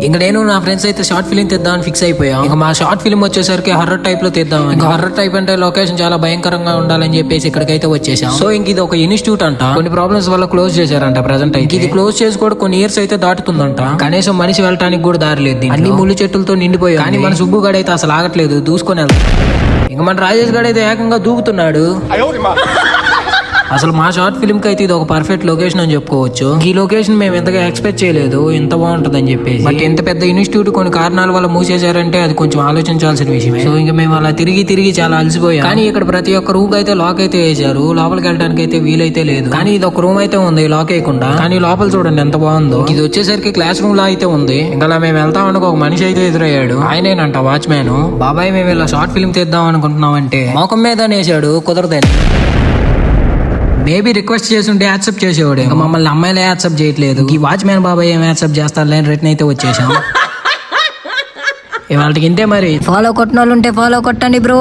ఇంకా నేను నా ఫ్రెండ్స్ అయితే షార్ట్ ఫిలిం తీద్దామని ఫిక్స్ అయిపోయాం. ఇంకా మా షార్ట్ ఫిలిం వచ్చేసరికి హర్రర్ టైప్ లో తీద్దామని. ఇంకా హర్రర్ టైప్ అంటే లొకేషన్ చాలా భయంకరంగా ఉండాలని చెప్పేసి ఇక్కడికైతే వచ్చేసాం. సో ఇంక ఇది ఒక ఇన్స్టిట్యూట్ అంట, కొన్ని ప్రాబ్లమ్స్ వల్ల క్లోజ్ చేశారంట ప్రెసెంట్ అయితే. ఇది క్లోజ్ చేసి కూడా కొన్ని ఇయర్స్ అయితే దాటుతుందంట. కనీసం మనిషి వెళ్ళటానికి కూడా దారి లేదు, అన్ని ముళ్ళు చెట్టులతో నిండిపోయాయి. కానీ మన సుబ్బు గడ అయితే అసలు ఆగట్లేదు, దూసుకొని వెళ్తాం. ఇంకా మన రాజేష్ గడ అయితే ఏకంగా దూకుతున్నాడు. అసలు మా షార్ట్ ఫిల్మ్ కి అయితే ఇది ఒక పర్ఫెక్ట్ లొకేషన్ అని చెప్పుకోవచ్చు. ఈ లొకేషన్ మేము ఎంతగా ఎక్స్పెక్ట్ చేయలేదు, ఇంత బాగుంటుందని చెప్పేసి. బట్ ఇంత పెద్ద ఇన్స్టిట్యూట్ కొన్ని కారణాల వల్ల మూసేశారంటే అది కొంచెం ఆలోచించాల్సిన విషయమే. సో ఇంకా మేము అలా తిరిగి చాలా అలసిపోయాం. కానీ ఇక్కడ ప్రతి ఒక్క రూమ్ అయితే లాక్ అయితే వేశారు, లోపలికి వెళ్ళడానికి అయితే వీలైతే లేదు. కానీ ఇది ఒక రూమ్ అయితే ఉంది లాక్ వేయకుండా. కానీ లోపల చూడండి ఎంత బాగుందో. ఇది వచ్చేసరికి క్లాస్ రూమ్ లా అయితే ఉంది. ఇంకా మేము వెళ్తామనుకో ఒక మనిషి అయితే ఎదురయ్యాడు. ఆయనేనంట వాచ్మ్యాన్. బాబాయ్ మేము ఇలా షార్ట్ ఫిల్మ్ తీద్దాం అనుకుంటున్నాం అంటే మొఖం మీద నేసాడు కుదరదని. మేబీ రిక్వెస్ట్ చేస్తుంటే యాక్సెప్ట్ చేసేవాడు. ఇంకా మమ్మల్ని అమ్మాయిలే యాక్సెప్ట్ చేయట్లేదు. ఈ వాచ్మ్యాన్ బాబాయ్ ఏం యాక్సెప్ట్ చేస్తారు లేని రిటర్న్ అయితే వచ్చేసాం. ఇవాళకి ఇంతే మరి. ఫాలో కొట్టిన వాళ్ళు ఉంటే ఫాలో కొట్టండి బ్రో.